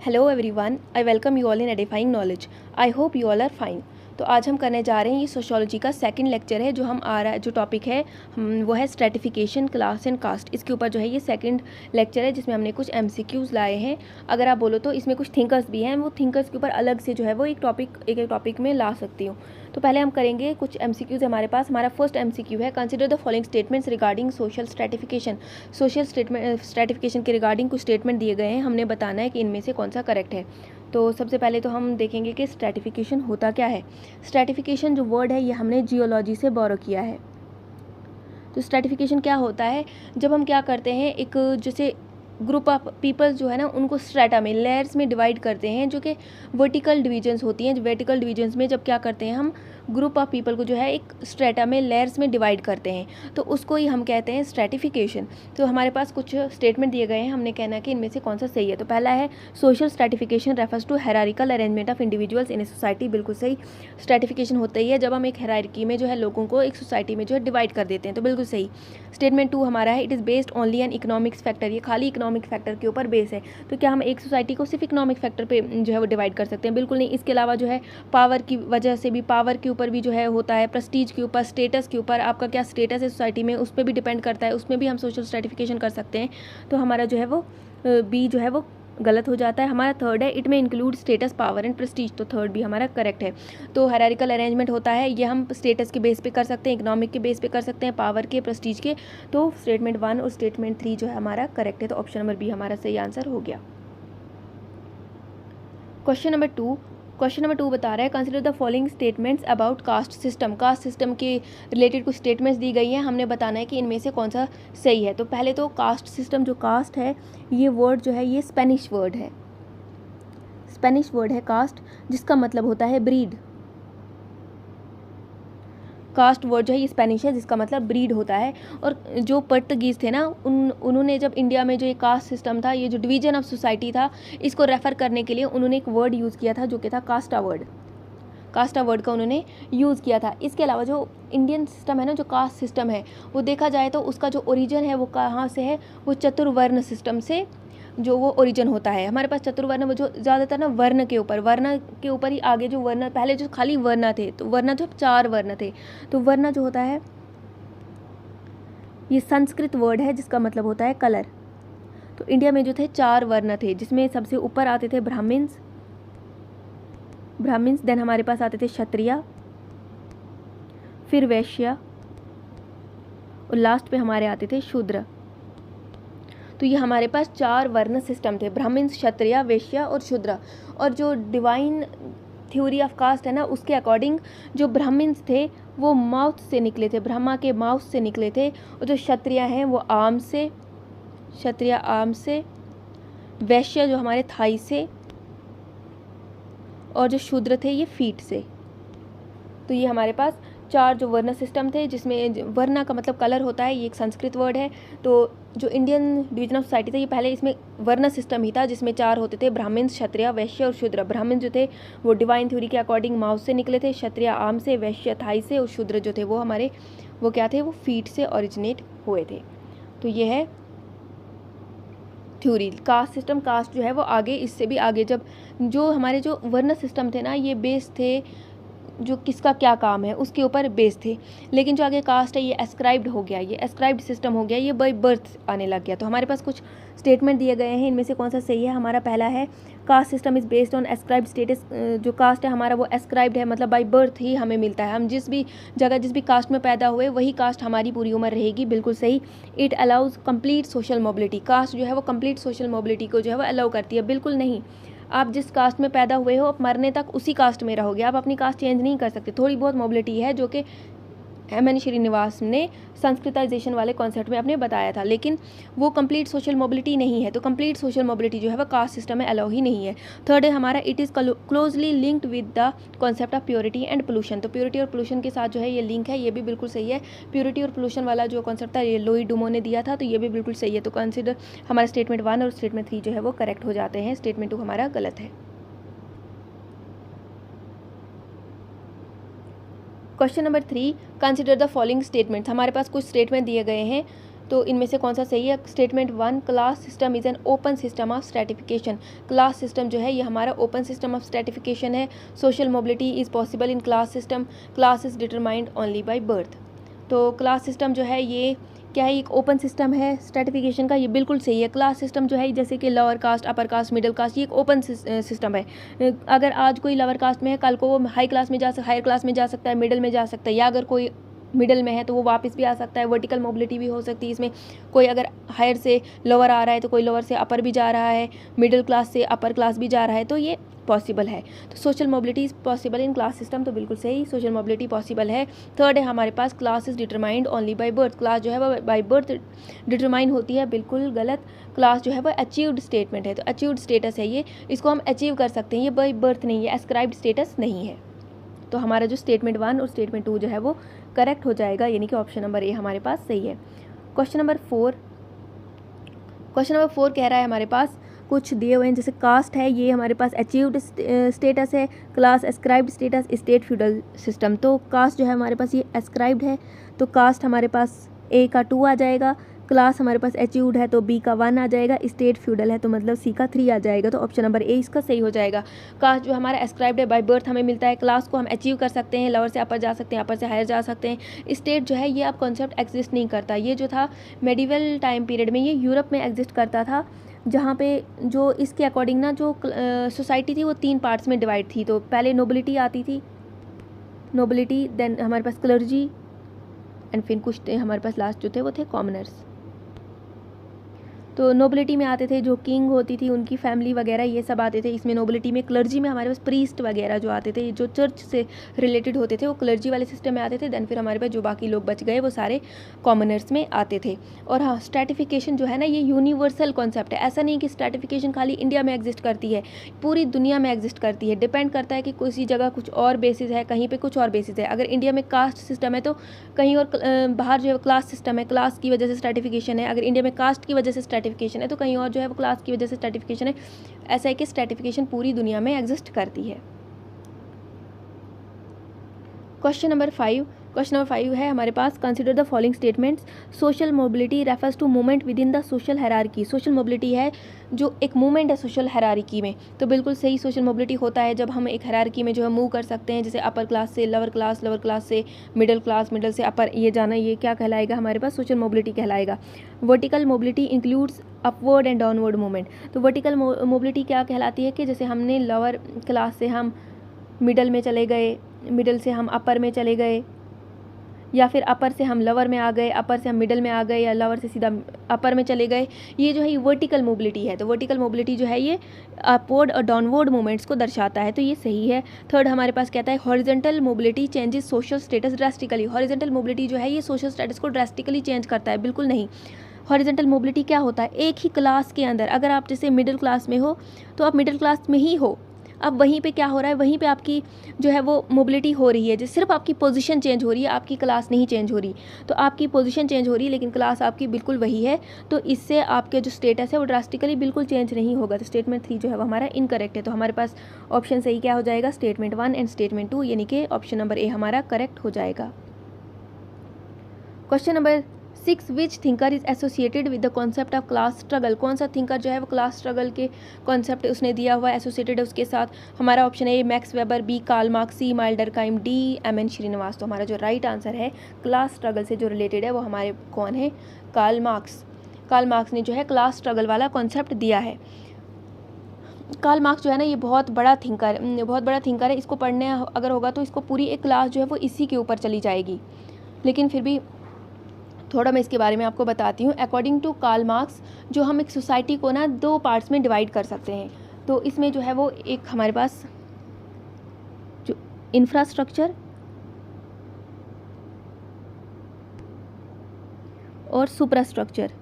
Hello everyone, I welcome you all in edifying knowledge. I hope you all are fine. तो आज हम करने जा रहे हैं, ये सोशियोलॉजी का सेकंड लेक्चर है जो हम आ रहा है, जो टॉपिक है वो है स्ट्रेटिफिकेशन, क्लास एंड कास्ट। इसके ऊपर जो है ये सेकंड लेक्चर है जिसमें हमने कुछ एमसीक्यूज़ लाए हैं। अगर आप बोलो तो इसमें कुछ थिंकर्स भी हैं, वो थिंकर्स के ऊपर अलग से जो है वो एक टॉपिक में ला सकती हूँ। तो पहले हम करेंगे कुछ एमसीक्यूज़ हमारे पास। हमारा फर्स्ट एमसीक्यू है, consider the following statements regarding social stratification. Social stratification के रिगार्डिंग कुछ स्टेटमेंट दिए गए हैं, हमने बताना है कि इनमें से कौन सा करेक्ट है। तो सबसे पहले तो हम देखेंगे कि स्ट्रेटिफिकेशन होता क्या है। स्ट्रेटिफिकेशन जो वर्ड है ये हमने जियोलॉजी से बोरो किया है। तो स्ट्रेटिफिकेशन क्या होता है, जब हम क्या करते हैं, एक जैसे ग्रुप ऑफ पीपल्स जो है ना उनको स्ट्रेटा में, लेयर्स में डिवाइड करते हैं, जो कि वर्टिकल डिवीजन्स होती हैं। वर्टिकल डिवीजन्स में जब क्या करते हैं, हम ग्रुप ऑफ पीपल को जो है एक स्ट्रेटा में, लेयर्स में डिवाइड करते हैं, तो उसको ही हम कहते हैं स्ट्रेटिफिकेशन। तो हमारे पास कुछ स्टेटमेंट दिए गए हैं, हमने कहना है कि इनमें से कौन सा सही है। तो पहला है, social stratification refers to hierarchical arrangement of individuals in a society. बिल्कुल सही। स्ट्रेटिफिकेशन होता ही है जब हम एक हायरार्की में जो है लोगों को एक सोसाइटी में जो है डिवाइड कर देते हैं, तो बिल्कुल सही। स्टेटमेंट 2 हमारा है, it is based only an economics factor. ये खाली इकोनॉमिक फैक्टर के ऊपर बेस है। तो क्या हम एक सोसाइटी को सिर्फ इकोनॉमिक फैक्टर पे जो है वो डिवाइड कर सकते हैं? बिल्कुल नहीं। इसके अलावा जो है पावर की वजह से भी, पावर के ऊपर भी जो है होता है, प्रेस्टीज के ऊपर, स्टेटस के ऊपर, आपका क्या स्टेटस है सोसाइटी में, उस पर भी डिपेंड करता है, उसमें भी हम सोशल स्ट्रेटिफिकेशन कर सकते हैं। तो हमारा जो है वो बी जो है वो गलत हो जाता है। हमारा थर्ड है, इट में include status, power and Prestige. तो थर्ड भी हमारा करेक्ट है। तो हायरार्किकल अरेंजमेंट होता है, ये हम स्टेटस के बेस पे कर सकते हैं, इकोनॉमिक के बेस पे कर सकते हैं, पावर के, प्रेस्टीज के। तो स्टेटमेंट 1 और स्टेटमेंट 3 जो है हमारा करेक्ट है। तो ऑप्शन नंबर बी हमारा सही आंसर हो गया। क्वेश्चन नंबर 2 बता रहा है, consider the following statements about caste system. Caste system के रिलेटेड कुछ स्टेटमेंट्स दी गई हैं, हमने बताना है कि इनमें से कौन सा सही है। तो पहले तो कास्ट सिस्टम, जो कास्ट है ये वर्ड जो है ये स्पेनिश वर्ड है। स्पेनिश वर्ड है कास्ट, जिसका मतलब होता है ब्रीड। कास्ट वर्ड जो है ये स्पेनिश है, जिसका मतलब ब्रीड होता है। और जो पुर्तगीज़ थे ना, उन्होंने जब इंडिया में जो ये कास्ट सिस्टम था, ये जो डिवीजन ऑफ सोसाइटी था, इसको रेफ़र करने के लिए उन्होंने एक वर्ड यूज़ किया था जो कि था कास्टा वर्ड। कास्टा वर्ड का उन्होंने यूज़ किया था। इसके अलावा जो इंडियन सिस्टम है ना, जो कास्ट सिस्टम है, वो देखा जाए तो उसका जो ओरिजिन है वो कहाँ से है, वो चतुर्वर्ण सिस्टम से जो वो ओरिजिन होता है। हमारे पास चतुर्वर्ण, वो जो ज़्यादातर ना वर्ण के ऊपर ही आगे जो वर्ण, पहले जो खाली वर्ण थे, तो वर्ण जो 4 वर्ण थे, तो वर्ण जो होता है ये संस्कृत वर्ड है, जिसका मतलब होता है कलर। तो इंडिया में जो थे 4 वर्ण थे, जिसमें सबसे ऊपर आते थे ब्राह्मण्स, देन हमारे पास आते थे क्षत्रिय, फिर वैश्य, और लास्ट पे हमारे आते थे शूद्र। तो ये हमारे पास 4 वर्ण सिस्टम थे, ब्राह्मण, क्षत्रिय, वैश्य और शूद्र। और जो डिवाइन थ्योरी ऑफ कास्ट है ना, उसके अकॉर्डिंग जो ब्राह्मण्स थे वो माउथ से निकले थे, ब्रह्मा के माउथ से निकले थे। और जो क्षत्रिय हैं वो आर्म से, वैश्य जो हमारे थाई से, और जो शूद्र थे ये फीट से। तो ये हमारे पास 4 जो वर्ण सिस्टम थे, जिसमें वर्ण का मतलब कलर होता है, ये एक संस्कृत वर्ड है। तो जो इंडियन डिवीजन ऑफ सोसाइटी था, ये पहले इसमें वर्ण सिस्टम ही था, जिसमें 4 होते थे, ब्राह्मण, क्षत्रिय, वैश्य और शूद्र। ब्राह्मण जो थे वो डिवाइन थ्योरी के अकॉर्डिंग माउथ से निकले थे, क्षत्रिय आर्म से, वैश्य थाई से, और शूद्र जो थे वो हमारे वो क्या थे, वो फीट से ओरिजिनेट हुए थे। तो ये है थ्योरी। कास्ट सिस्टम, कास्ट जो है वो आगे, इससे भी आगे, जब जो हमारे जो वर्ण सिस्टम थे ना, ये बेस थे जो किसका क्या काम है उसके ऊपर बेस थे। लेकिन जो आगे कास्ट है ये एस्क्राइब्ड हो गया, ये एस्क्राइब्ड सिस्टम हो गया, ये बाय बर्थ आने लग गया। तो हमारे पास कुछ स्टेटमेंट दिए गए हैं, इनमें से कौन सा सही है। हमारा पहला है, caste system is based on ascribed status. जो कास्ट है हमारा वो एस्क्राइब्ड है, मतलब बाय बर्थ ही हमें मिलता है। हम जिस भी जगह, जिस भी कास्ट में पैदा हुए, वही कास्ट हमारी पूरी उम्र रहेगी। बिल्कुल सही। It allows complete social mobility. Caste जो है वो कंप्लीट सोशल मोबिलिटी को जो है वो अलाउ करती है। बिल्कुल नहीं, आप जिस कास्ट में पैदा हुए हो, आप मरने तक उसी कास्ट में रहोगे, आप अपनी कास्ट चेंज नहीं कर सकते। थोड़ी बहुत मोबिलिटी है, जो कि एम.एन. श्रीनिवास ने संस्कृताइजेशन वाले कॉन्सेप्ट में आपने बताया था, लेकिन वो कंप्लीट सोशल मोबिलिटी नहीं है। तो कंप्लीट सोशल मोबिलिटी जो है वो कास्ट सिस्टम में अलाउ ही नहीं है। थर्ड है हमारा, it is closely linked with the concept of purity and pollution. तो प्योरिटी और पोल्यूशन के साथ जो है ये लिंक है, ये भी बिल्कुल सही है। प्योरिटी और पोल्यूशन वाला जो कॉन्सेप्ट था ये लोई डुमो ने दिया था, तो ये भी बिल्कुल सही है। तो कंसिडर हमारा स्टेटमेंट 1 और स्टेटमेंट 3 जो है वो करेक्ट हो जाते हैं, स्टेटमेंट 2 हमारा गलत है। Question number 3, consider the following statements. हमारे पास कुछ स्टेटमेंट दिए गए हैं, तो इनमें से कौन सा सही है? Statement 1, class system is an open system of stratification. Class system जो है ये हमारा ओपन सिस्टम ऑफ स्ट्रैटिफिकेशन है। Social mobility is possible in class system. Class is determined only by birth. तो क्लास सिस्टम जो है ये क्या है? एक ओपन सिस्टम है स्ट्रैटिफिकेशन का, ये बिल्कुल सही है। क्लास सिस्टम जो है जैसे कि lower caste, upper caste, middle caste, ये एक ओपन सिस्टम है। अगर आज कोई लोअर कास्ट में है, कल को वो हाई क्लास में हायर क्लास में जा सकता है, मिडिल में जा सकता है, या अगर कोई मिडिल में है तो वो वापस भी आ सकता है। वर्टिकल मोबिलिटी भी हो सकती है इसमें। कोई अगर हायर से लोअर आ रहा है तो कोई लोअर से अपर भी जा रहा है, मिडिल क्लास से अपर क्लास भी जा रहा है, तो ये पॉसिबल है। तो social mobility is possible in class system, तो बिल्कुल सही, सोशल मोबिलिटी पॉसिबल है। थर्ड है हमारे पास, class is determined only by birth. Class जो है वो बाय बर्थ डिटरमाइन होती है, बिल्कुल गलत। क्लास जो है वो अचीव्ड स्टेटमेंट है, तो अचीव्ड स्टेटस है ये, इसको हम अचीव कर सकते हैं, ये बाय बर्थ नहीं है, एस्क्राइब्ड स्टेटस नहीं है। तो हमारा जो स्टेटमेंट 1 और स्टेटमेंट 2 जो है वो करेक्ट हो जाएगा, यानी कि ऑप्शन नंबर ए हमारे पास सही है। क्वेश्चन नंबर 4 कह रहा है हमारे पास कुछ दिए हुए हैं, जैसे कास्ट है, ये हमारे पास अचीव्ड स्टेटस है। Class ascribed status, state feudal system. तो कास्ट जो है हमारे पास ये एस्क्राइब्ड है, तो कास्ट हमारे पास ए का 2 आ जाएगा। क्लास हमारे पास अचीव्ड है तो बी का 1 आ जाएगा। स्टेट फ्यूडल है तो मतलब सी का 3 आ जाएगा, तो ऑप्शन नंबर ए इसका सही हो जाएगा। कास्ट जो हमारा एस्क्राइब्ड है, बाय बर्थ हमें मिलता है। क्लास को हम अचीव कर सकते हैं, लोअर से अपर जा सकते हैं, अपर से हायर जा सकते हैं। स्टेट जो है ये अब कॉन्सेप्ट एग्जिस्ट नहीं करता, ये जो था मेडिवल टाइम पीरियड में ये यूरोप में एग्जिस्ट करता था, जहाँ पे जो इसके अकॉर्डिंग ना जो सोसाइटी थी वो 3 पार्ट्स में डिवाइड थी। तो पहले नोबिलिटी आती थी, नोबिलिटी, देन हमारे पास क्लर्जी, एंड फिर कुछ हमारे पास लास्ट जो थे वो थे कॉमनर्स। तो नोबिलिटी में आते थे जो किंग होती थी, उनकी फैमिली वगैरह ये सब आते थे इसमें नोबिलिटी में। क्लर्जी में हमारे पास प्रीस्ट वगैरह जो आते थे, जो चर्च से रिलेटेड होते थे, वो क्लर्जी वाले सिस्टम में आते थे। देन फिर हमारे पास जो बाकी लोग बच गए वो सारे कॉमनर्स में आते थे। और हाँ, स्ट्रैटिफिकेशन जो है ना ये यूनिवर्सल कॉन्सेप्ट है, ऐसा नहीं कि स्ट्रैटिफिकेशन खाली इंडिया में एग्जिस्ट करती है, पूरी दुनिया में एग्जिस्ट करती है। डिपेंड करता है कि किसी जगह कुछ और बेसिस है, कहीं पर कुछ और बेसिस है। अगर इंडिया में कास्ट सिस्टम है तो कहीं और बाहर जो है क्लास सिस्टम है, क्लास की वजह से स्ट्रैटिफिकेशन है। अगर इंडिया में कास्ट की वजह से स्ट्रैटिफिकेशन है तो कहीं और जो है वो क्लास की वजह से स्ट्रैटिफिकेशन है। ऐसा है कि स्ट्रैटिफिकेशन पूरी दुनिया में एग्जिस्ट करती है। क्वेश्चन नंबर 5 है हमारे पास, consider the following statements. Social mobility refers to movement within the social hierarchy. Social mobility है जो एक मूवमेंट है सोशल हायरार्की में, तो बिल्कुल सही, सोशल मोबिलिटी होता है जब हम एक हायरार्की में जो है मूव कर सकते हैं, जैसे अपर क्लास से लोअर क्लास, लोअर क्लास से मिडिल क्लास, मिडिल से अपर, ये जाना, ये क्या कहलाएगा हमारे पास? सोशल मोबिलिटी कहलाएगा। Vertical mobility includes upward and downward movement. तो वर्टिकल मोबिलिटी क्या कहलाती है कि जैसे हमने लोअर क्लास से हम मिडल में चले गए, मिडल से हम अपर में चले गए, या फिर अपर से हम लोअर में आ गए, अपर से हम मिडिल में आ गए, या लोअर से सीधा अपर में चले गए, ये जो है वर्टिकल मोबिलिटी है। तो वर्टिकल मोबिलिटी जो है ये अपवर्ड और डाउनवर्ड मूवमेंट्स को दर्शाता है, तो ये सही है। थर्ड हमारे पास कहता है horizontal mobility changes social status drastically. Horizontal mobility जो है ये सोशल स्टेटस को ड्रास्टिकली चेंज करता है, बिल्कुल नहीं। हॉरिजॉन्टल मोबिलिटी क्या होता है? एक ही क्लास के अंदर, अगर आप जैसे मिडिल क्लास में हो तो आप मिडिल क्लास में ही हो, अब वहीं पे क्या हो रहा है, वहीं पे आपकी जो है वो मोबिलिटी हो रही है, जिस सिर्फ आपकी पोजीशन चेंज हो रही है, आपकी क्लास नहीं चेंज हो रही। तो आपकी पोजीशन चेंज हो रही है लेकिन क्लास आपकी बिल्कुल वही है, तो इससे आपके जो स्टेटस है वो ड्रास्टिकली बिल्कुल चेंज नहीं होगा। तो स्टेटमेंट 3 जो है वो हमारा इनकरेक्ट है। तो हमारे पास ऑप्शन सही क्या हो जाएगा? स्टेटमेंट 1 एंड स्टेटमेंट 2, यानी कि ऑप्शन नंबर ए हमारा करेक्ट हो जाएगा। Question number 6, which thinker is associated with the concept of class struggle. कौन सा थिंकर जो है वो क्लास स्ट्रगल के कॉन्सेप्ट उसने दिया हुआ है, एसोसिएटेड है उसके साथ? हमारा ऑप्शन है A Max Weber, B Karl Marx, C Emile Durkheim, D M N. Srinivas. तो हमारा जो राइट आंसर है क्लास स्ट्रगल से जो रिलेटेड है वो हमारे कौन है? Karl Marx. कार्ल मार्क्स ने जो है क्लास स्ट्रगल वाला कॉन्सेप्ट दिया है। कार्ल मार्क्स जो है ना ये बहुत बड़ा थिंकर है। इसको पढ़ने अगर होगा तो इसको पूरी एक क्लास जो है वो इसी के ऊपर चली जाएगी, लेकिन फिर भी थोड़ा मैं इसके बारे में आपको बताती हूँ। अकॉर्डिंग टू कार्ल मार्क्स जो हम एक सोसाइटी को ना 2 पार्ट्स में डिवाइड कर सकते हैं। तो इसमें जो है वो एक हमारे पास जो इंफ्रास्ट्रक्चर और सुपरास्ट्रक्चर,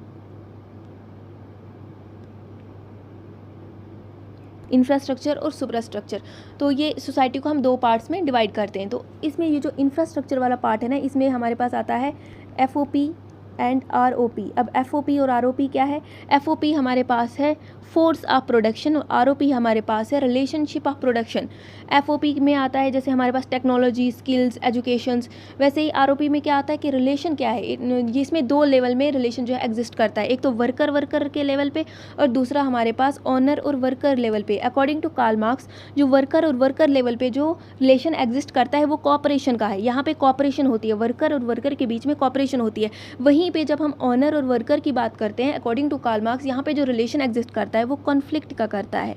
इंफ्रास्ट्रक्चर और सुपरास्ट्रक्चर, तो ये सोसाइटी को हम 2 पार्ट्स में डिवाइड करते हैं। तो इसमें ये जो इंफ्रास्ट्रक्चर वाला पार्ट है ना, इसमें हमारे पास आता है FOP एंड ROP। अब FOP और ROP क्या है? FOP हमारे पास है फोर्स ऑफ प्रोडक्शन और ROP हमारे पास है रिलेशनशिप ऑफ प्रोडक्शन। FOP में आता है जैसे हमारे पास टेक्नोलॉजी, स्किल्स, एजुकेशंस, वैसे ही ROP में क्या आता है कि रिलेशन क्या है, इसमें दो लेवल में रिलेशन जो है एग्जिस्ट करता है, एक तो वर्कर के लेवल पे और दूसरा हमारे पास ऑनर और वर्कर लेवल पे। अकॉर्डिंग टू कार्ल मार्क्स जो वर्कर और वर्कर लेवल पे जो रिलेशन एग्जिस्ट करता है वो कॉपरेशन का है। यहाँ पे कॉपरेशन होती है, वर्कर और वर्कर के बीच में कॉपरेशन होती है। वहीं पे जब हम ऑनर और वर्कर की बात करते हैं अकॉर्डिंग टू कार्ल मार्क्स, यहाँ पे जो रिलेशन एग्जिस्ट करता है वो कॉन्फ्लिक्ट का करता है।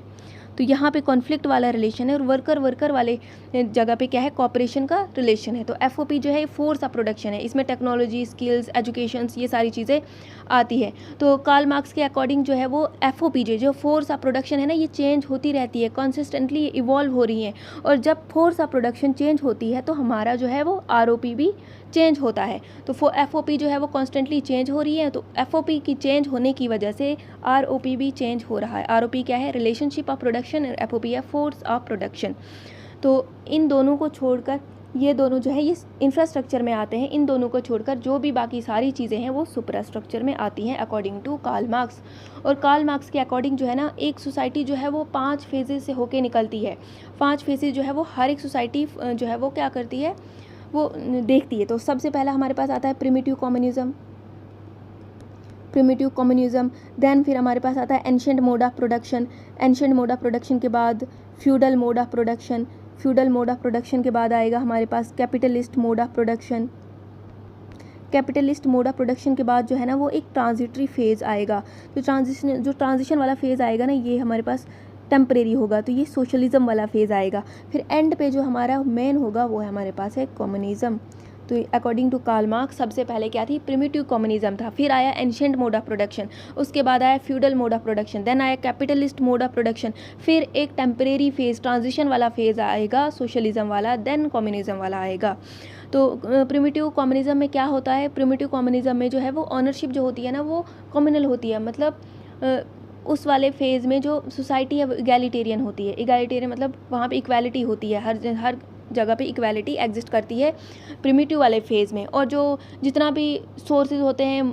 तो यहाँ पे कॉन्फ्लिक्ट वाला रिलेशन है और वर्कर वाले जगह पे क्या है, कॉपरेशन का रिलेशन है। तो FOP जो है फोर्स ऑफ प्रोडक्शन है, इसमें टेक्नोलॉजी, स्किल्स, एजुकेशंस ये सारी चीज़ें आती है। तो कार्ल मार्क्स के अकॉर्डिंग जो है वो FOP जो फोर्स ऑफ प्रोडक्शन है ना, ये चेंज होती रहती है, कंसिस्टेंटली इवॉल्व हो रही है। और जब फोर्स ऑफ प्रोडक्शन चेंज होती है तो हमारा जो है वो ROP भी चेंज होता है। तो FOP जो है वो कॉन्स्टेंटली चेंज हो रही है, तो FOP की चेंज होने की वजह से ROP भी चेंज हो रहा है। ROP क्या है, रिलेशनशिप ऑफ प्रोडक्शन, और FOP है फोर्स ऑफ प्रोडक्शन। तो इन दोनों को छोड़कर ये दोनों जो है ये इंफ्रास्ट्रक्चर में आते हैं, इन दोनों को छोड़कर जो भी बाकी सारी चीज़ें हैं वो सुपरास्ट्रक्चर में आती हैं अकॉर्डिंग टू कार्ल मार्क्स। और कार्ल मार्क्स के अकॉर्डिंग जो है ना, एक सोसाइटी जो है वो 5 फेजेज से होके निकलती है। 5 फेजेज जो है वो हर एक सोसाइटी जो है वो क्या करती है, वो देखती है। तो सबसे पहला हमारे पास आता है प्रिमिटिव कम्युनिज्म, देन फिर हमारे पास आता है एंशिएंट मोड ऑफ प्रोडक्शन के बाद फ्यूडल मोड ऑफ प्रोडक्शन के बाद आएगा हमारे पास कैपिटलिस्ट मोड ऑफ प्रोडक्शन के बाद जो है ना वो एक ट्रांजिटरी फेज़ आएगा। तो ट्रांजिशन वाला फेज़ आएगा ना, ये हमारे पास टेम्परेरी होगा, तो ये सोशलिज्म वाला फेज़ आएगा। फिर एंड पे जो हमारा मेन होगा वो है हमारे पास है कम्युनिज्म। तो अकॉर्डिंग टू कार्ल मार्क्स सबसे पहले क्या थी, प्रिमिटिव कम्युनिज्म था, फिर आया एंशिएंट मोड ऑफ प्रोडक्शन, उसके बाद आया feudal mode of production, then आया कैपिटलिस्ट मोड ऑफ प्रोडक्शन, फिर एक टेम्परेरी फेज़ ट्रांजिशन वाला फेज़ आएगा सोशलिज्म वाला, देन कम्युनिज्म वाला आएगा। तो प्रिमिटिव कम्युनिज्म में क्या होता है, प्रिमिटिव कम्युनिज्म में जो है वो ऑनरशिप जो होती है ना वो कम्युनल होती है, मतलब उस वाले फेज़ में जो सोसाइटी है वो इगैलिटेरियन होती है। इगैलिटेरियन मतलब वहाँ पे इक्वालिटी होती है, हर जगह पे इक्वालिटी एग्जिस्ट करती है प्रिमिटिव वाले फेज़ में। और जो जितना भी सोर्सेज होते हैं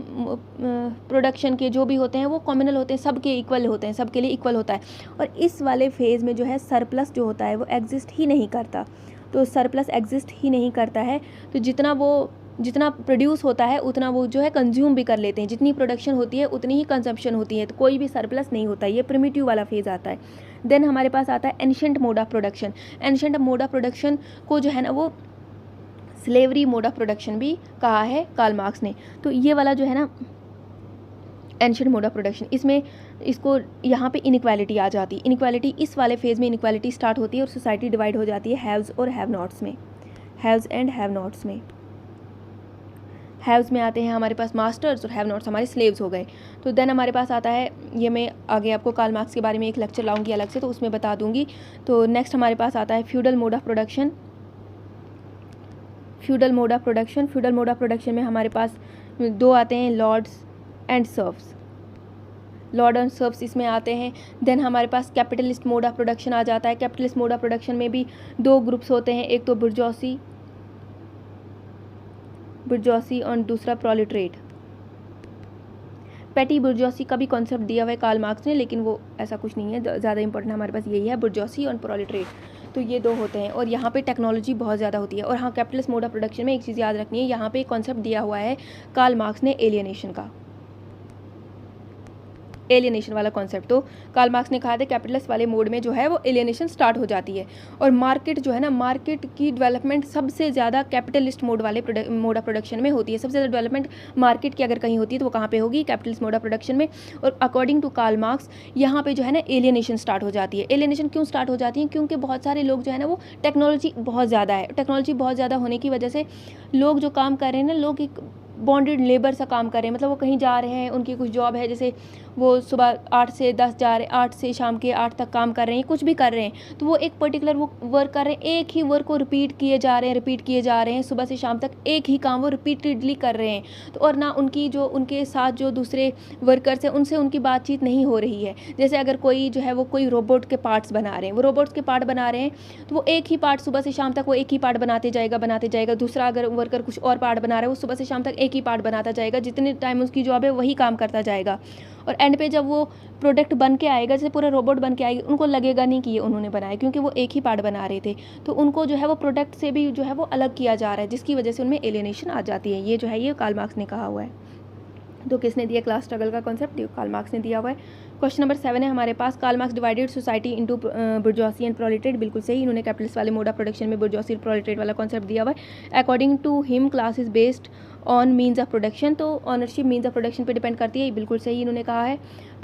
प्रोडक्शन के जो भी होते हैं वो कम्युनल होते हैं, सबके इक्वल होते हैं, सबके लिए इक्वल होता है। और इस वाले फेज़ में जो है सरप्लस जो होता है वो एग्जिस्ट ही नहीं करता। तो सरप्लस एग्जिस्ट ही नहीं करता है, तो जितना प्रोड्यूस होता है उतना वो जो है कंज्यूम भी कर लेते हैं, जितनी प्रोडक्शन होती है उतनी ही कंजम्पशन होती है, तो कोई भी सरप्लस नहीं होता। ये प्रिमिटिव वाला फेज़ आता है। देन हमारे पास आता है ancient mode of production. Ancient mode of production को जो है ना वो स्लेवरी मोड ऑफ प्रोडक्शन भी कहा है कार्ल मार्क्स ने। तो ये वाला जो है ना एंशिएंट मोड ऑफ प्रोडक्शन, इसमें इसको यहाँ पे इनइक्वालिटी आ जाती है। इनइक्वालिटी इस वाले फेज़ में इनइक्वालिटी स्टार्ट होती है और सोसाइटी डिवाइड हो जाती है हैव्स और हैव नॉट्स में, हैव्स एंड हैव नॉट्स में। हैव्स में आते हैं हमारे पास मास्टर्स और हैव नॉट्स हमारे स्लेव्स हो गए। तो देन हमारे पास आता है, ये मैं आगे आपको कार्ल मार्क्स के बारे में एक लेक्चर लाऊंगी अलग से, तो उसमें बता दूंगी। तो नेक्स्ट हमारे पास आता है feudal mode of production. Feudal mode of production में हमारे पास दो आते हैं, lords and serfs. Lord and serfs इसमें आते हैं। देन हमारे पास कैपिटलिस्ट मोड ऑफ प्रोडक्शन आ जाता है। कैपिटलिस्ट मोड ऑफ प्रोडक्शन में भी दो ग्रुप्स होते हैं, एक तो बुर्जोसी और दूसरा प्रोलेटरेट। पेटी बुर्जोसी का भी कॉन्सेप्ट दिया हुआ है कार्ल मार्क्स ने, लेकिन वो ऐसा कुछ नहीं है, ज़्यादा इंपॉर्टेंट हमारे पास यही है, बुर्जोसी और प्रोलेटरेट। तो ये दो होते हैं और यहाँ पे टेक्नोलॉजी बहुत ज़्यादा होती है। और हाँ, कैपिटलिस्ट मोड ऑफ प्रोडक्शन में एक चीज़ याद रखनी है, यहाँ पे एक कॉन्सेप्ट दिया हुआ है कार्ल मार्क्स ने एलियनेशन का, एलियनेशन वाला कॉन्सेप्ट। तो कार्ल मार्क्स ने कहा था कैपिटलिस्ट वाले मोड में जो है वो एलियनेशन स्टार्ट हो जाती है। और मार्केट जो है ना, मार्केट की डेवलपमेंट सबसे ज़्यादा कैपिटलिस्ट मोड वाले मोड ऑफ प्रोडक्शन में होती है। सबसे ज़्यादा डेवलपमेंट मार्केट की अगर कहीं होती है तो वो कहाँ पे होगी, कैपिटलिस्ट मोड ऑफ प्रोडक्शन में। और अकॉर्डिंग टू कार्ल मार्क्स यहाँ पे जो है ना एलियनेशन स्टार्ट हो जाती है। एलियनेशन क्यों स्टार्ट हो जाती है, क्योंकि बहुत सारे लोग जो है ना वो टेक्नोलॉजी बहुत ज़्यादा है, टेक्नोलॉजी बहुत ज़्यादा होने की वजह से लोग जो काम कर रहे हैं ना, लोग एक बॉन्डेड लेबर सा काम कर रहे हैं, मतलब वो कहीं जा रहे हैं, उनकी कुछ जॉब है, जैसे वो सुबह 8 से 10 जा रहे, 8 से शाम के 8 तक काम कर रहे हैं, कुछ भी कर रहे हैं, तो वो एक पर्टिकुलर वो वर्क कर रहे हैं, एक ही वर्क को रिपीट किए जा रहे हैं सुबह से शाम तक, एक ही काम वो रिपीटेडली कर रहे हैं। तो और ना उनकी जो उनके साथ जो दूसरे वर्कर्स हैं उनसे उनकी बातचीत नहीं हो रही है। जैसे अगर कोई जो है वो कोई रोबोट के पार्ट्स बना रहे हैं, वो रोबोट्स के पार्ट बना रहे हैं, तो वो एक ही पार्ट सुबह से शाम तक वो एक ही पार्ट बनाते जाएगा। दूसरा अगर वर्कर कुछ और पार्ट बना रहा है, वो सुबह से शाम तक एक ही पार्ट बनाता जाएगा, जितने टाइम उसकी जॉब है वही काम करता जाएगा। और एंड पे जब वो प्रोडक्ट बन के आएगा, जैसे पूरा रोबोट बन के आएगी, उनको लगेगा नहीं कि ये उन्होंने बनाया, क्योंकि वो एक ही पार्ट बना रहे थे। तो उनको जो है वो प्रोडक्ट से भी जो है वो अलग किया जा रहा है, जिसकी वजह से उनमें एलियनेशन आ जाती है। ये जो है ये कार्ल मार्क्स ने कहा हुआ है। तो किसने दिया क्लास स्ट्रगल का कॉन्सेप्ट? कार्ल मार्क्स ने दिया हुआ है। क्वेश्चन नंबर 7 है हमारे पास, Karl Marx divided society into bourgeoisie and proletariat. बिल्कुल सही, इन्होंने कैपिटलिस्ट वाले मोड ऑफ प्रोडक्शन में बुर्जोसी और प्रोलेटेरिएट वाला कॉन्सेप्ट दिया हुआ है। According to him class is based on means of production, तो ऑनरशिप मीन्स ऑफ प्रोडक्शन पे डिपेंड करती है, बिल्कुल सही इन्होंने कहा है।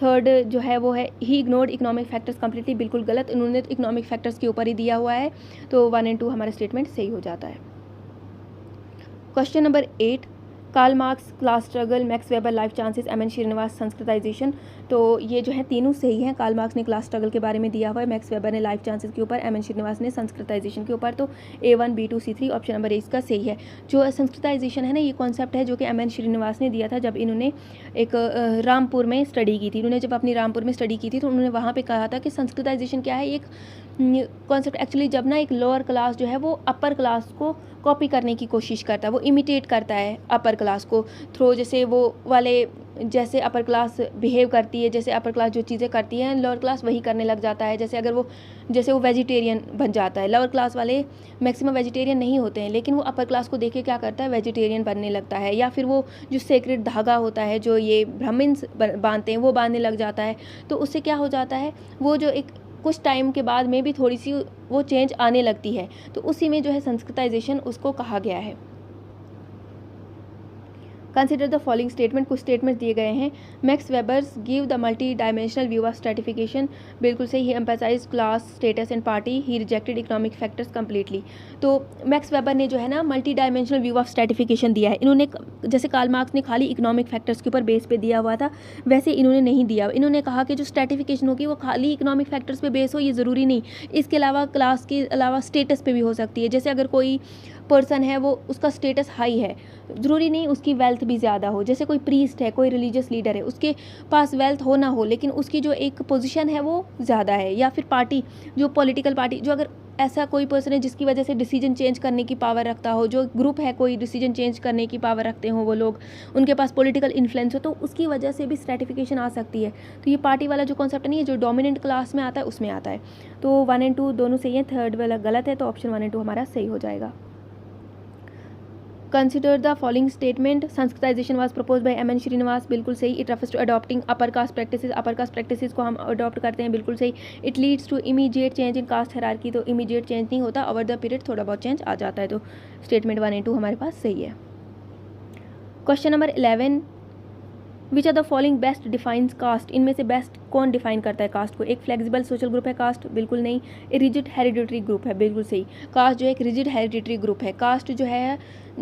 थर्ड जो है वो है ही इग्नोर्ड इकोनॉमिक फैक्टर्स कम्प्लीटली, बिल्कुल गलत, इन्होंने तो इकोनॉमिक फैक्टर्स के ऊपर ही दिया हुआ है। तो 1 और 2 हमारा स्टेटमेंट सही हो जाता है। Question number 8, Karl Marx, class struggle, Max Weber, life chances, M N. Srinivas, Sanskritisation. तो ये जो है तीनों सही हैं। कार्ल मार्क्स ने क्लास स्ट्रगल के बारे में दिया हुआ है, मैक्स वेबर ने लाइफ चांसेस के ऊपर, एम.एन. श्रीनिवास ने संस्कृताइजेशन के ऊपर। तो A1 B2 C3 option number A इसका सही है। जो संस्कृताइजेशन है ना, ये कॉन्सेप्ट है जो कि एम.एन. श्रीनिवास ने दिया था जब इन्होंने एक रामपुर में स्टडी की थी। इन्होंने जब अपनी रामपुर में स्टडी की थी तो उन्होंने वहाँ पर कहा था कि संस्कृताइजेशन क्या है, एक कॉन्सेप्ट एक्चुअली जब ना एक लोअर क्लास जो है वो अपर क्लास को कॉपी करने की कोशिश करता है, वो इमिटेट करता है अपर क्लास को थ्रू, जैसे वो वाले जैसे अपर क्लास बिहेव करती है, जैसे अपर क्लास जो चीज़ें करती है लोअर क्लास वही करने लग जाता है। जैसे अगर वो वेजिटेरियन बन जाता है, लोअर क्लास वाले मैक्सिमम वेजिटेरियन नहीं होते हैं, लेकिन वो अपर क्लास को देख के क्या करता है, वेजिटेरियन बनने लगता है। या फिर वो जो सेक्रेड धागा होता है जो ये ब्राह्मण्स बांधते हैं वो बांधने लग जाता है। तो उससे क्या हो जाता है, वो जो एक कुछ टाइम के बाद में भी थोड़ी सी वो चेंज आने लगती है। तो उसी में जो है संस्कृताइजेशन उसको कहा गया है। कंसिडर द फॉलोइंग स्टेटमेंट, कुछ स्टेटमेंट दिए गए हैं। Max Weber's give the multidimensional view of stratification, बिल्कुल सही। He emphasize class status and party, he rejected economic factors completely. तो मैक्स वेबर ने जो है ना multidimensional view of stratification दिया है। इन्होंने जैसे कार्ल मार्क्स ने खाली इकोनॉमिक फैक्टर्स के ऊपर बेस पे दिया हुआ था, वैसे इन्होंने नहीं दिया। इन्होंने कहा कि जो स्ट्रेटिफिकेशन होगी वो खाली इकोनॉमिक फैक्टर्स पे बेस हो, ये ज़रूरी नहीं, इसके अलावा क्लास के अलावा स्टेटस पे भी हो सकती है। जैसे अगर कोई पर्सन है वो उसका स्टेटस हाई है, ज़रूरी नहीं उसकी वेल्थ भी ज़्यादा हो। जैसे कोई प्रीस्ट है, कोई रिलीजियस लीडर है, उसके पास वेल्थ हो ना हो, लेकिन उसकी जो एक पोजीशन है वो ज़्यादा है। या फिर पार्टी, जो पॉलिटिकल पार्टी, जो अगर ऐसा कोई पर्सन है जिसकी वजह से डिसीजन चेंज करने की पावर रखता हो, जो ग्रुप है कोई डिसीजन चेंज करने की पावर रखते हो वो लोग, उनके पास पॉलिटिकल इन्फ्लुएंस हो, तो उसकी वजह से भी स्ट्रेटिफिकेशन आ सकती है। तो ये पार्टी वाला जो कॉन्सेप्ट नहीं है, जो डोमिनेंट क्लास में आता है उसमें आता है। तो 1 और 2 दोनों सही है, थर्ड वाला गलत है, तो ऑप्शन 1 और 2 हमारा सही हो जाएगा। Consider the following statement, Sanskritisation was proposed by M N. Srinivas, बिल्कुल सही। It refers to adopting upper caste practices, upper caste practices को हम अडॉप्ट करते हैं, बिल्कुल सही। It leads to immediate change in caste hierarchy, तो इमीडिएट चेंज नहीं होता, ओवर द पीरियड थोड़ा बहुत चेंज आ जाता है। तो स्टेटमेंट 1 और 2 हमारे पास सही है। Question number 11, which are the following best defines caste, इनमें से बेस्ट कौन डिफाइन करता है कास्ट को? एक फ्लेक्सिबल सोशल ग्रुप है कास्ट, बिल्कुल नहीं। ए रिजिड हेरिडिटरी ग्रुप है, बिल्कुल सही। कास्ट जो है एक रिजिड हेरिडिटरी ग्रुप है। कास्ट जो है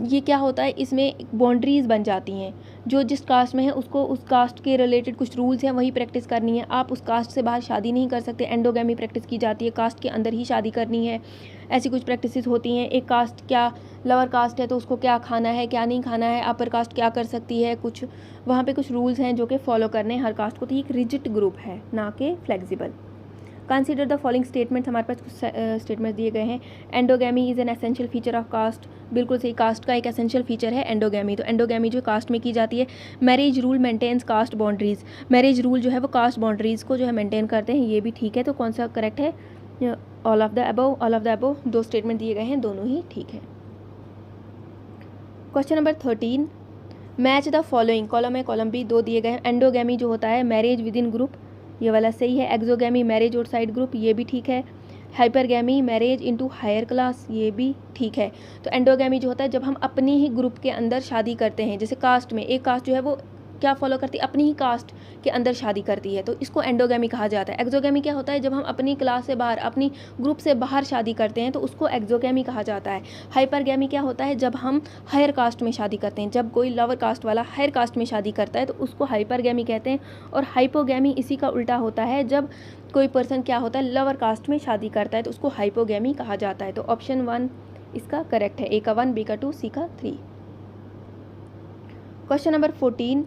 ये क्या होता है, इसमें बाउंड्रीज बन जाती हैं, जो जिस कास्ट में है उसको उस कास्ट के रिलेटेड कुछ रूल्स हैं वही प्रैक्टिस करनी है। आप उस कास्ट से बाहर शादी नहीं कर सकते, एंडोगैमी प्रैक्टिस की जाती है, कास्ट के अंदर ही शादी करनी है, ऐसी कुछ प्रैक्टिसेस होती हैं। एक कास्ट क्या लोअर कास्ट है तो उसको क्या खाना है क्या नहीं खाना है, अपर कास्ट क्या कर सकती है, कुछ वहाँ पे कुछ रूल्स हैं जो कि फॉलो करने हैं हर कास्ट को। तो ये एक रिजिड ग्रुप है, ना कि flexible. Consider the following statements, हमारे पास कुछ स्टेटमेंट्स दिए गए हैं। Endogamy is an essential feature of caste, बिल्कुल सही। कास्ट का एक एसेंशियल फीचर है एंडोगैमी। तो एंडोगैमी जो कास्ट में की जाती है। Marriage rule maintains caste boundaries, marriage rule जो है वो कास्ट बाउंड्रीज को जो है मेंटेन करते हैं, ये भी ठीक है। तो कौन सा करेक्ट है? All of the above, all of the above. 2 statement दिए गए हैं, दोनों ही ठीक है। Question number 13, match the following, column है कॉलम बी, 2 दिए गए हैं। एंडोगैमी जो होता है मैरिज विद इन ग्रुप, ये वाला सही है। एक्सोगैमी मैरिज आउटसाइड ग्रुप, ये भी ठीक है। Hypergamy marriage into higher class, ये भी ठीक है। तो एंडोगैमी जो होता है जब हम अपनी ही ग्रुप के अंदर शादी करते हैं, जैसे कास्ट में एक कास्ट जो है वो क्या फॉलो करती है, अपनी ही कास्ट के अंदर शादी करती है, तो इसको एंडोगैमी कहा जाता है। एक्सोगैमी क्या होता है, जब हम अपनी क्लास से बाहर, अपनी ग्रुप से बाहर शादी करते हैं तो उसको एक्सोगैमी कहा जाता है। हाइपरगैमी क्या होता है, जब हम हायर कास्ट में शादी करते हैं, जब कोई लोअर कास्ट वाला हायर कास्ट में शादी करता है तो उसको हाइपरगैमी कहते हैं। और हाइपोगैमी इसी का उल्टा होता है, जब कोई पर्सन क्या होता है, लोअर कास्ट में शादी करता है तो उसको हाइपोगैमी कहा जाता है। तो ऑप्शन 1 इसका करेक्ट है, ए का 1, बी का 2, सी का 3। Question number 14,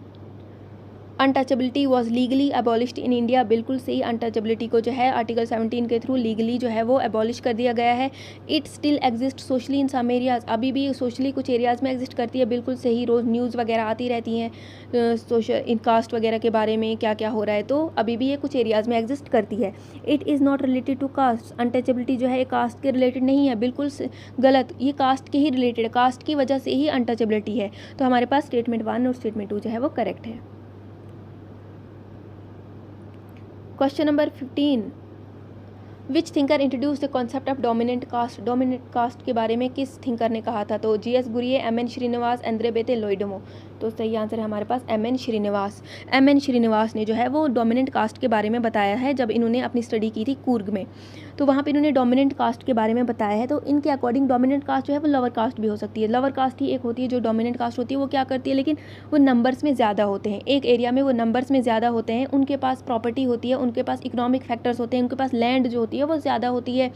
untouchability was legally abolished in India. बिल्कुल सही, अनटचेबिलिटी को जो है आर्टिकल 17 के थ्रू लीगली जो है वो अबॉलिश कर दिया गया है। It still exist socially in some areas, अभी भी सोशली कुछ एरियाज़ में एग्जिस्ट करती है। बिल्कुल सही, रोज़ न्यूज़ वगैरह आती रहती हैं सोशल इन कास्ट वगैरह के बारे में, क्या क्या हो रहा है, तो अभी भी ये कुछ एरियाज़ में एग्जिस्ट करती है। It is not related to caste, untouchability जो है कास्ट के रिलेटेड नहीं है, बिल्कुल गलत, ये कास्ट के ही रिलेटेड है, कास्ट की वजह से ही अनटचेबिलिटी है। तो हमारे पास स्टेटमेंट 1 और स्टेटमेंट 2 जो है वो करेक्ट है। Question number 15, which thinker introduce the concept of dominant caste. Dominant caste के बारे में किस थिंकर ने कहा था, तो GS Ghurye, MN Srinivas, Andre Beteille, Louis Dumont. तो सही आंसर है हमारे पास MN श्रीनिवास। MN श्रीनिवास ने जो है वो डोमिनेंट कास्ट के बारे में बताया है, जब इन्होंने अपनी स्टडी की थी कूर्ग में, तो वहाँ पे इन्होंने डोमिनेंट कास्ट के बारे में बताया है। तो इनके अकॉर्डिंग डोमिनेंट कास्ट जो है वो लोअर कास्ट भी हो सकती है। लोअर कास्ट ही एक होती है जो डोमिनेंट कास्ट होती है, वो क्या करती है, लेकिन वो नंबर्स में ज़्यादा होते हैं, एक एरिया में वो नंबर्स में ज़्यादा होते हैं, उनके पास प्रॉपर्टी होती है, उनके पास इकोनॉमिक फैक्टर्स होते हैं, उनके पास लैंड जो होती है वो ज़्यादा होती है,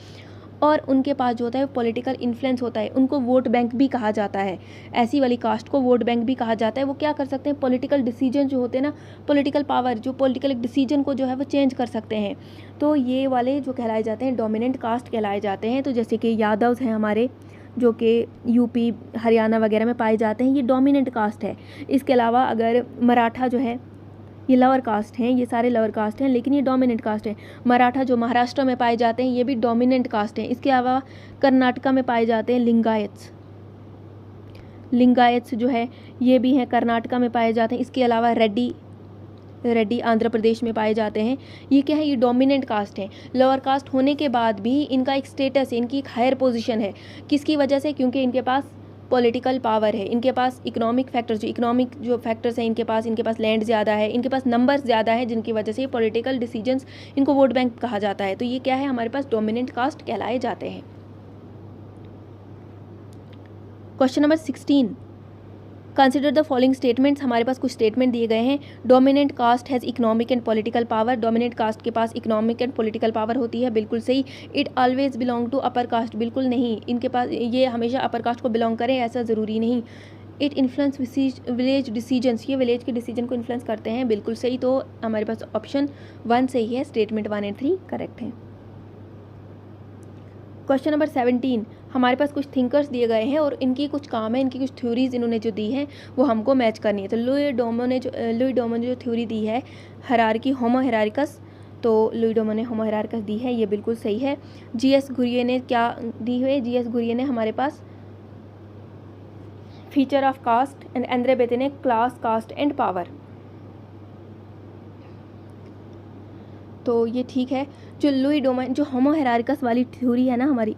और उनके पास जो होता है पॉलिटिकल इन्फ्लुएंस होता है। उनको वोट बैंक भी कहा जाता है, ऐसी वाली कास्ट को वोट बैंक भी कहा जाता है। वो क्या कर सकते हैं, पॉलिटिकल डिसीजन जो होते हैं ना, पॉलिटिकल पावर, जो पॉलिटिकल डिसीजन को जो है वो चेंज कर सकते हैं। तो ये वाले जो कहलाए जाते हैं डोमिनेंट कास्ट कहलाए जाते हैं। तो जैसे कि यादव्स हैं हमारे, जो कि यूपी हरियाणा वगैरह में पाए जाते हैं, ये डोमिनेंट कास्ट है। इसके अलावा अगर मराठा जो है, ये लोअर कास्ट हैं, ये सारे लोअर कास्ट हैं, लेकिन ये डोमिनेंट कास्ट है। मराठा जो महाराष्ट्र में पाए जाते हैं, ये भी डोमिनेंट कास्ट हैं। इसके अलावा कर्नाटका में पाए जाते हैं लिंगायत्स, लिंगायत्स जो है ये भी हैं, कर्नाटका में पाए जाते हैं। इसके अलावा रेड्डी आंध्र प्रदेश में पाए जाते हैं। ये क्या है, ये डोमिनेंट कास्ट हैं। लोअर कास्ट होने के बाद भी इनका एक स्टेटस है, इनकी एक हायर पोजीशन है। किसकी वजह से, क्योंकि इनके पास पॉलिटिकल पावर है, इनके पास इकोनॉमिक फैक्टर्स हैं, इनके पास लैंड ज़्यादा है, इनके पास नंबर्स ज़्यादा है, जिनकी वजह से पॉलिटिकल डिसीजंस, इनको वोट बैंक कहा जाता है। तो ये क्या है, हमारे पास डोमिनेंट कास्ट कहलाए जाते हैं। Question number 16, consider the following statements. हमारे पास कुछ स्टेटमेंट दिए गए हैं। Dominant caste has economic and political power. Dominant caste के पास इकोनॉमिक एंड पॉलिटिकल पावर होती है, बिल्कुल सही। It always belong to upper caste, बिल्कुल नहीं, इनके पास ये हमेशा अपर कास्ट को बिलोंग करें ऐसा ज़रूरी नहीं। इट इन्फ्लुएंस विलेज डिसीजंस, ये विलेज के डिसीजन को इन्फ्लुएंस करते हैं, बिल्कुल सही। तो हमारे पास ऑप्शन 1 सही है, स्टेटमेंट 1 और 3 करेक्ट हैं। क्वेश्चन नंबर 17, हमारे पास कुछ थिंकर्स दिए गए हैं और इनकी कुछ काम है, इनकी कुछ थ्योरीज इन्होंने जो दी हैं वो हमको मैच करनी है। तो लुई डोमो ने जो थ्योरी दी है हायरार्की होमो हायरार्कस, तो लुई डोमो ने होमो हायरार्कस दी है, ये बिल्कुल सही है। GS गुरिये ने क्या दी हुई है, GS गुरिये ने हमारे पास feature of caste, and Andre Beteille ने क्लास, कास्ट एंड पावर। तो ये ठीक है। जो लुई डोमो, जो होमो हायरार्कस वाली थ्योरी है ना हमारी,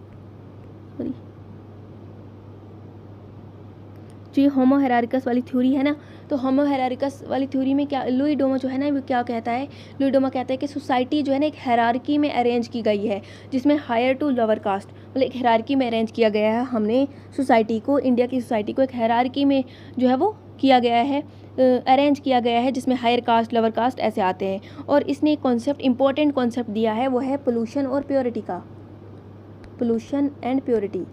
जो ये होमो हायरार्कस वाली थ्योरी है ना, तो होमो हायरार्कस वाली थ्योरी में क्या लुई डोमो जो है ना वो क्या कहता है, लुई डोमो कहता है कि सोसाइटी जो है ना एक हायरार्की में अरेंज की गई है, जिसमें हायर टू लोअर कास्ट, मतलब एक हायरार्की में अरेंज किया गया है। हमने सोसाइटी को, इंडिया की सोसाइटी को एक हायरार्की में जो है वो किया गया है, अरेंज किया गया है, जिसमें हायर कास्ट लोअर कास्ट ऐसे आते हैं। और इसने एक कॉन्सेप्ट, इंपॉर्टेंट कॉन्सेप्ट दिया है, वो है पोल्यूशन और प्योरिटी का, पोल्यूशन एंड प्योरिटी।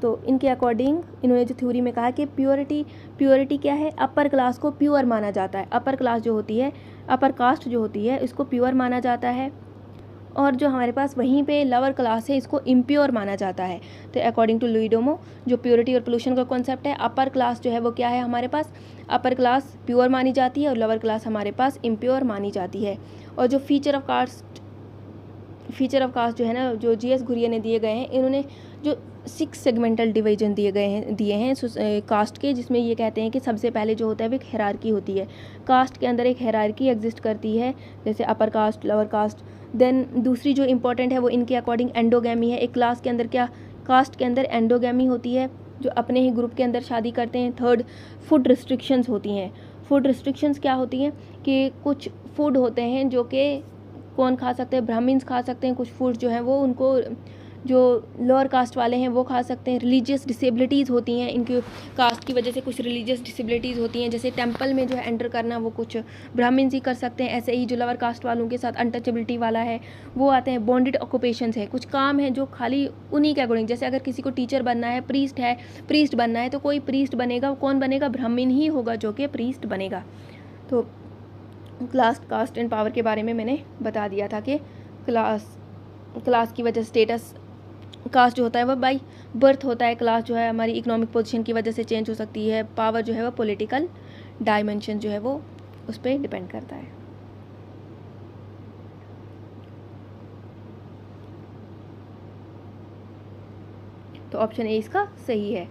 तो इनके अकॉर्डिंग इन्होंने जो थ्योरी में कहा कि प्योरिटी क्या है, अपर क्लास को प्योर माना जाता है, अपर क्लास जो होती है, अपर कास्ट जो होती है इसको प्योर माना जाता है, और जो हमारे पास वहीं पे लोअर क्लास है इसको इम्प्योर माना जाता है। तो अकॉर्डिंग टू लुई डोमो जो प्योरिटी और पोल्यूशन का कॉन्सेप्ट है, अपर क्लास जो है वो क्या है, हमारे पास अपर क्लास प्योर मानी जाती है और लोअर क्लास हमारे पास इम्प्योर मानी जाती है। और जो फीचर ऑफ कास्ट जो है ना, जो GS गुरिये ने दिए गए हैं, इन्होंने जो 6 सेगमेंटल डिवीजन दिए हैं कास्ट के, जिसमें ये कहते हैं कि सबसे पहले जो होता है वो एक हायरार्की होती है, कास्ट के अंदर एक हायरार्की एग्जिस्ट करती है, जैसे upper caste, lower caste. Then दूसरी जो इंपॉर्टेंट है वो इनके अकॉर्डिंग एंडोगैमी है, एक क्लास के अंदर क्या, कास्ट के अंदर एंडोगैमी होती है, जो अपने ही ग्रुप के अंदर शादी करते हैं। थर्ड, फूड रिस्ट्रिक्शंस होती हैं, फूड रिस्ट्रिक्शंस क्या होती हैं कि कुछ फूड होते हैं जो कि कौन खा सकते हैं, ब्राह्मण्स खा सकते हैं, कुछ फूड जो हैं वो उनको जो लोअर कास्ट वाले हैं वो खा सकते हैं। रिलीजियस डिसेबिलिटीज़ होती हैं, इनकी कास्ट की वजह से कुछ रिलीजियस डिसेबिलिटीज़ होती हैं, जैसे टेंपल में जो है एंटर करना वो कुछ ब्राह्मण्स ही कर सकते हैं। ऐसे ही जो लोअर कास्ट वालों के साथ अनटचेबिलिटी वाला है वो आते हैं। बॉन्डेड ऑक्यूपेशंस है, कुछ काम है जो खाली उन्हीं के अकॉर्डिंग, जैसे अगर किसी को टीचर बनना है, प्रीस्ट बनना है तो कोई प्रीस्ट बनेगा, कौन बनेगा, ब्राह्मण ही होगा जो कि प्रीस्ट बनेगा। तो क्लास, कास्ट एंड पावर के बारे में मैंने बता दिया था कि क्लास की वजह से स्टेटस, कास्ट जो होता है वह बाई बर्थ होता है, क्लास जो है हमारी इकोनॉमिक पोजीशन की वजह से चेंज हो सकती है, पावर जो है वह पॉलिटिकल डायमेंशन जो है वो उस पर डिपेंड करता है। तो ऑप्शन ए इसका सही है।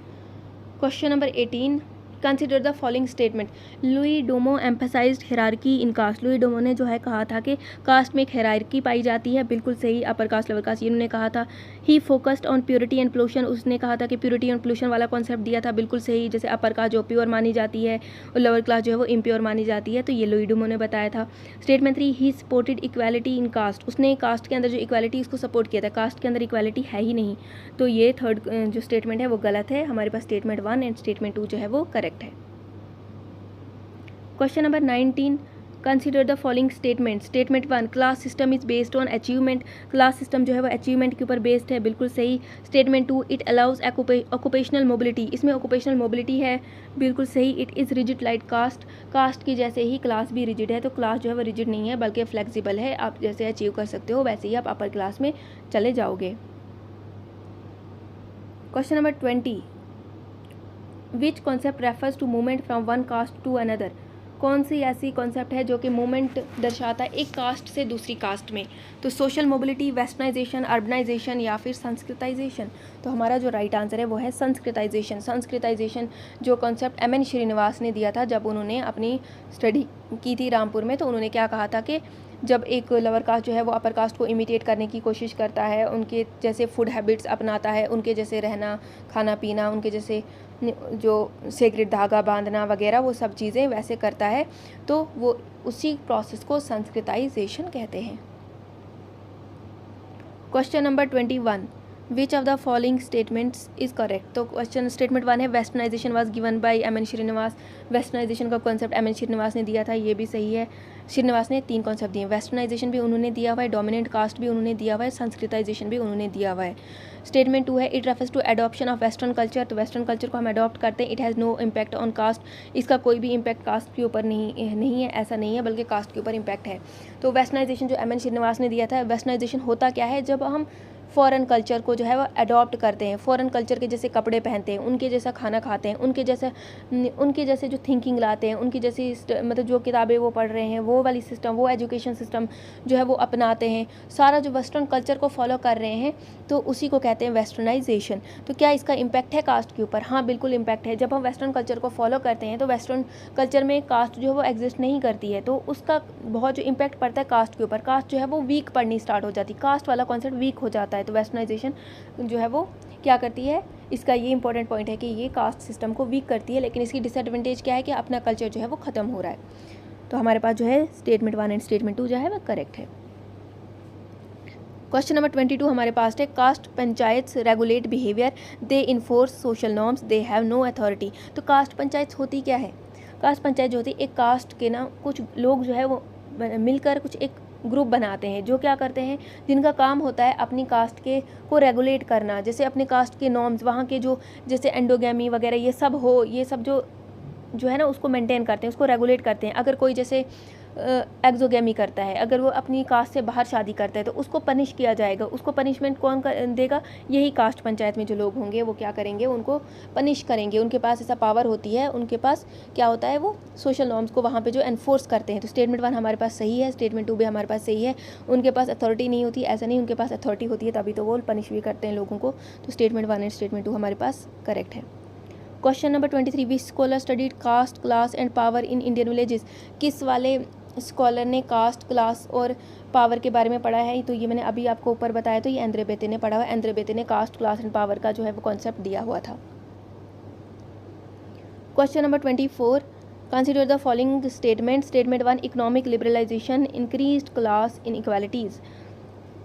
Question number 18, consider the following statement. Louis Dumont emphasized hierarchy in caste. Louis Dumont ने जो है कहा था कि कास्ट में एक हिरार्की पाई जाती है, बिल्कुल सही। अपर कास्ट, लोअर कास्ट, ये उन्होंने कहा था। He focused on purity and pollution, उसने कहा था कि प्योरिटी एंड पोल्यूशन वाला कॉन्सेप्ट दिया था, बिल्कुल सही। जैसे अपर कास्ट जो प्योर मानी जाती है और लोअर क्लास जो है वो इम्प्योर मानी जाती है, तो ये लुई डोमो ने बताया था। Statement 3, he supported equality in caste. उसने कास्ट के अंदर जो इक्वालिटी उसको सपोर्ट किया था, कास्ट के अंदर इक्वालिटी है ही नहीं, तो ये थर्ड जो स्टेटमेंट है वो गलत है। हमारे पास स्टेटमेंट 1 एंड स्टेटमेंट 2 जो है वो करेक्ट है। Question number 19, consider the following statement. Statement 1, class system is based on achievement. Class system जो है वो अचीवमेंट के ऊपर बेस्ड है, बिल्कुल सही। Statement 2, it allows occupational mobility. इसमें ऑक्यूपेशनल मोबिलिटी है, बिल्कुल सही। It is rigid like caste. Caste की जैसे ही क्लास भी रिजिड है, तो क्लास जो है वो रिजिड नहीं है बल्कि फ्लेक्सिबल है। आप जैसे अचीव कर सकते हो वैसे ही आप अपर क्लास में चले जाओगे। Question number 20, which concept refers to movement from one caste to another. कौन सी ऐसी कॉन्सेप्ट है जो कि मूवमेंट दर्शाता है एक कास्ट से दूसरी कास्ट में। तो सोशल मोबिलिटी, वेस्टर्नाइजेशन, अर्बनाइजेशन या फिर संस्कृताइजेशन। तो हमारा जो राइट आंसर है वो है संस्कृताइजेशन। संस्कृताइजेशन जो कॉन्सेप्ट एम एन श्रीनिवास ने दिया था जब उन्होंने अपनी स्टडी की थी रामपुर में, तो उन्होंने क्या कहा था कि जब एक लोअर कास्ट जो है वो अपर कास्ट को इमिटेट करने की कोशिश करता है, उनके जैसे फूड हैबिट्स अपनाता है, उनके जैसे रहना, खाना पीना, उनके जैसे जो सेक्रेट धागा बांधना वगैरह वो सब चीज़ें वैसे करता है, तो वो उसी प्रोसेस को संस्कृताइजेशन कहते हैं। Question number 21, which of the following statements is correct. तो क्वेश्चन स्टेटमेंट 1 है, westernization was given by M N Srinivas. Westernization का कॉन्सेप्ट एम एन श्रीनिवास ने दिया था, ये भी सही है। श्रीनिवास ने 3 कॉन्सेप्ट दिए, वेस्टर्नाइजेशन भी उन्होंने दिया हुआ है, डोमिनेंट कास्ट भी उन्होंने दिया हुआ है, संस्कृताइजेशन भी उन्होंने दिया हुआ है। स्टेटमेंट 2 है, it refers to adoption of western culture. तो वेस्टर्न कल्चर को हम अडॉप्ट करते हैं, it has no impact on caste. इसका कोई भी इम्पैक्ट कास्ट के ऊपर नहीं है, ऐसा नहीं है, बल्कि कास्ट के ऊपर इम्पैक्ट है। तो वेस्टर्नाइजेशन जो एम एन श्रीनिवास ने दिया था, वेस्टर्नाइजेशन होता क्या है, जब हम फ़ॉरेन कल्चर को जो है वो अडॉप्ट करते हैं, फ़ॉरेन कल्चर के जैसे कपड़े पहनते हैं, उनके जैसा खाना खाते हैं, उनके जैसे जो थिंकिंग लाते हैं, उनकी जैसी मतलब जो किताबें वो पढ़ रहे हैं वो वाली सिस्टम, वो एजुकेशन सिस्टम जो है वो अपनाते हैं, सारा जो वेस्टर्न कल्चर को फॉलो कर रहे हैं, तो उसी को कहते हैं वेस्टर्नाइजेशन। तो क्या इसका इम्पैक्ट है कास्ट के ऊपर? हाँ, बिल्कुल इम्पैक्ट है। जब हम वेस्टर्न कल्चर को फॉलो करते हैं तो वेस्टर्न कल्चर में कास्ट जो है वो एग्जिस्ट नहीं करती है, तो उसका बहुत जो इम्पैक्ट पड़ता है कास्ट के ऊपर, कास्ट जो है वो वीक पड़नी स्टार्ट हो जाती है, कास्ट वाला कॉन्सेप्ट वीक हो जाता है। तो वेस्टर्नाइजेशन जो है वो क्या करती है, इसका ये इंपॉर्टेंट पॉइंट है कि ये कास्ट सिस्टम को वीक करती है, लेकिन इसकी डिसएडवांटेज क्या है कि अपना कल्चर जो है वो ख़त्म हो रहा है। तो हमारे पास जो है स्टेटमेंट 1 एंड स्टेटमेंट 2 जो है वह करेक्ट है। क्वेश्चन नंबर 22 हमारे पास है, caste panchayat regulate behaviour, they enforce social norms, they have no authority. तो कास्ट पंचायत होती क्या है? कास्ट पंचायत जो होती है, एक कास्ट के ना कुछ लोग जो है वो मिलकर कुछ एक ग्रुप बनाते हैं, जो क्या करते हैं, जिनका काम होता है अपनी कास्ट के को रेगुलेट करना, जैसे अपने कास्ट के नॉर्म्स, वहाँ के जो जैसे एंडोगेमी वगैरह ये सब हो, ये सब जो है ना उसको मेंटेन करते हैं, उसको रेगुलेट करते हैं। अगर कोई जैसे एक्सोगेमी करता है, अगर वो अपनी कास्ट से बाहर शादी करता है तो उसको पनिश किया जाएगा। उसको पनिशमेंट कौन देगा? यही कास्ट पंचायत में जो लोग होंगे वो क्या करेंगे, उनको पनिश करेंगे। उनके पास ऐसा पावर होती है, उनके पास क्या होता है, वो सोशल नॉर्म्स को वहाँ पे जो एनफोर्स करते हैं। तो स्टेटमेंट 1 हमारे पास सही है, स्टेटमेंट 2 भी हमारे पास सही है। उनके पास अथॉरिटी नहीं होती, ऐसा नहीं, उनके पास अथॉरिटी होती है तभी तो वो पनिश भी करते हैं लोगों को। तो स्टेटमेंट 1 एंड स्टेटमेंट 2 हमारे पास करेक्ट है। Question number 23, which scholar studied caste, class and power in Indian villages. किस वाले स्कॉलर ने कास्ट, क्लास और पावर के बारे में पढ़ा है? तो ये मैंने अभी आपको ऊपर बताया, तो ये एंद्रे बेते ने पढ़ा हुआ है। एंद्रे बेते ने कास्ट, क्लास एंड पावर का जो है वो कॉन्सेप्ट दिया हुआ था। Question number 24, consider the following statement. Statement 1, economic liberalization increased class inequalities.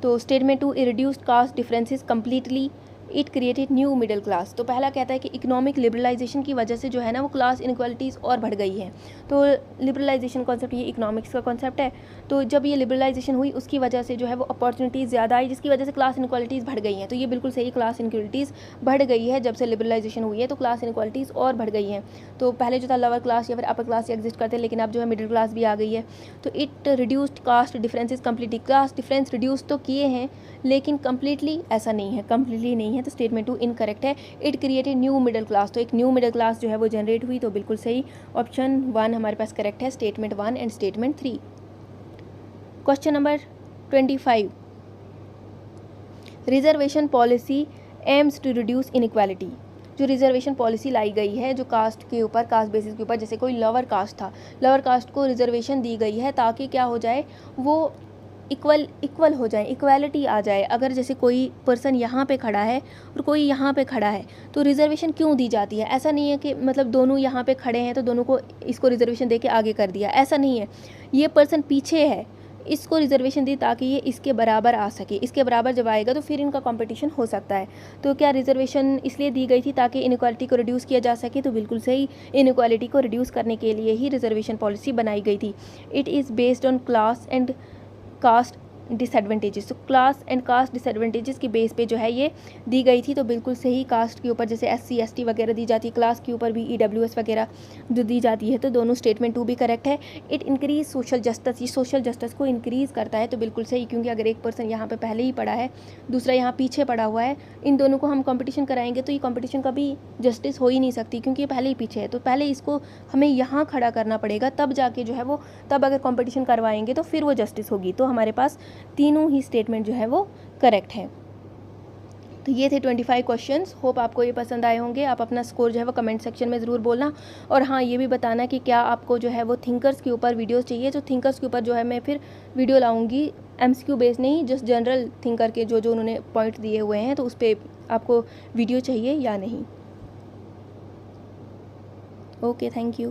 तो statement 2, reduced caste differences completely it created new middle class. तो पहला कहता है कि इकोनॉमिक लिबरलाइजेशन की वजह से जो है ना वो क्लास इनक्वालिटीज़ और बढ़ गई है। तो लिबरलाइजेशन कॉन्सेप्ट ये इकोनॉमिक्स का कॉन्सेप्ट है। तो जब ये लिबरलाइजेशन हुई उसकी वजह से जो है वो अपॉर्चुनिटीज़ ज़्यादा आई, जिसकी वजह से क्लास इनक्वालिटीज़ बढ़ गई हैं। तो ये बिल्कुल सही, क्लास इनक्वालिटीज़ बढ़ गई है जब से लिबरलाइजेशन हुई है, तो क्लास इनक्वालिटीज़ और बढ़ गई हैं। तो पहले जो था लोअर क्लास या फिर अपर क्लास एग्जिस्ट करते हैं, लेकिन अब जो है मिडिल क्लास भी आ गई है। तो it reduced caste differences completely. Class difference reduce तो किए हैं लेकिन कम्प्लीटली ऐसा नहीं है, कम्प्लीटली नहीं है। तो स्टेटमेंट 2 इनकरेक्ट है। It created new middle class. तो एक न्यू मिडिल क्लास जो है वो जनरेट हुई, तो बिल्कुल सही, ऑप्शन 1 हमारे पास करेक्ट है, statement 1 and statement 3। Question number 25, reservation policy aims to reduce inequality. जो रिजर्वेशन पॉलिसी लाई गई है, जो कास्ट के ऊपर, कास्ट बेसिस के ऊपर, जैसे कोई लोअर कास्ट था, लोअर कास्ट को रिजर्वेशन दी गई है ताकि क्या हो जाए, वो इक्वल हो जाए, इक्वालिटी आ जाए। अगर जैसे कोई पर्सन यहाँ पे खड़ा है और कोई यहाँ पे खड़ा है, तो रिजर्वेशन क्यों दी जाती है? ऐसा नहीं है कि मतलब दोनों यहाँ पे खड़े हैं तो दोनों को इसको रिजर्वेशन दे के आगे कर दिया, ऐसा नहीं है। ये पर्सन पीछे है, इसको रिजर्वेशन दी ताकि ये इसके बराबर आ सके। इसके बराबर जब आएगा तो फिर इनका कंपटीशन हो सकता है। तो क्या रिजर्वेशन इसलिए दी गई थी ताकि इनइक्वालिटी को रिड्यूस किया जा सके? तो बिल्कुल सही, इनइक्वालिटी को रिड्यूस करने के लिए ही रिजर्वेशन पॉलिसी बनाई गई थी। It is based on class and caste disadvantages. तो क्लास एंड कास्ट डिसएडवांटेजेस की बेस पे जो है ये दी गई थी। तो बिल्कुल सही, कास्ट के ऊपर जैसे SC ST वगैरह दी जाती है, क्लास के ऊपर भी EWS वगैरह जो दी जाती है। तो दोनों स्टेटमेंट 2 भी करेक्ट है। इट इंक्रीज सोशल जस्टिस, ये सोशल जस्टिस को इंक्रीज़ करता है। तो बिल्कुल सही, क्योंकि अगर एक पर्सन यहाँ पे पहले ही पड़ा है, दूसरा यहाँ पीछे पड़ा हुआ है, इन दोनों को हम कंपटीशन कराएंगे तो ये कंपटीशन कभी जस्टिस हो ही नहीं सकती, क्योंकि ये पहले ही पीछे है। तो पहले इसको हमें यहाँ खड़ा करना पड़ेगा, तब जाके जो है वो, तब अगर कंपटीशन करवाएंगे तो फिर वो जस्टिस होगी। तो हमारे पास तीनों ही स्टेटमेंट जो है वो करेक्ट है। तो ये थे 25 क्वेश्चंस। होप आपको ये पसंद आए होंगे। आप अपना स्कोर जो है वो कमेंट सेक्शन में ज़रूर बोलना। और हाँ, ये भी बताना कि क्या आपको जो है वो थिंकर्स के ऊपर वीडियोस चाहिए। जो थिंकर्स के ऊपर जो है मैं फिर वीडियो लाऊंगी, MCQ बेस नहीं, जस्ट जनरल थिंकर के जो उन्होंने पॉइंट दिए हुए हैं, तो उस पर आपको वीडियो चाहिए या नहीं। Okay, thank you.